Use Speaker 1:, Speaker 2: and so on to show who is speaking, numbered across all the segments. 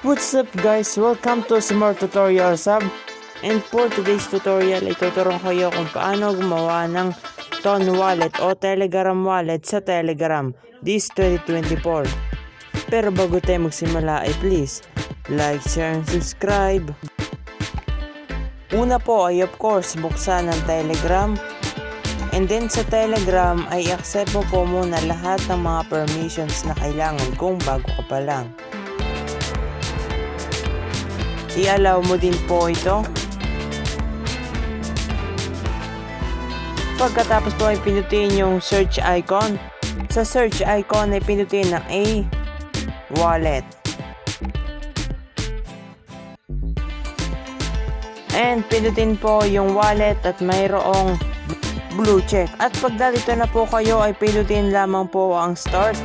Speaker 1: What's up guys? Welcome to Smart Tutorial Sub. And for today's tutorial, ituturuan ko kayo kung paano gumawa ng Ton Wallet o Telegram Wallet sa Telegram this 2024. Pero bago tayo magsimula ay please, like, share, and subscribe. Una po ay of course, buksan ng Telegram. And then sa Telegram ay accept mo po muna lahat ng mga permissions na kailangan kung bago ka pa lang. I-allow mo din po ito. Pagkatapos po ay pinutin yung search icon. Sa search icon ay pinutin ng A Wallet. And pinutin po yung wallet at mayroong blue check. At pag dalito na po kayo ay pinutin lamang po ang start.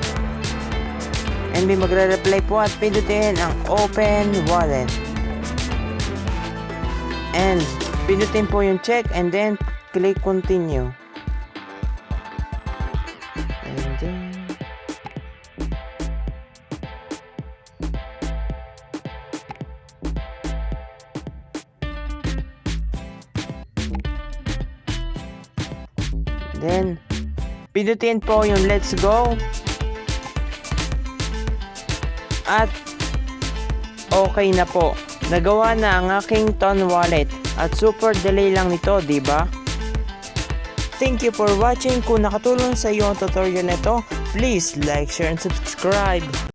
Speaker 1: And may magre-reply po at pinutin ang open wallet. And pinutin po yung check and then click continue. And then pinutin po yung let's go. At okay na po. Nagawa na ang aking Ton Wallet at super delay lang nito, di ba? Thank you for watching. Kung nakatulong sa iyo ang tutorial nito, please like, share, and subscribe.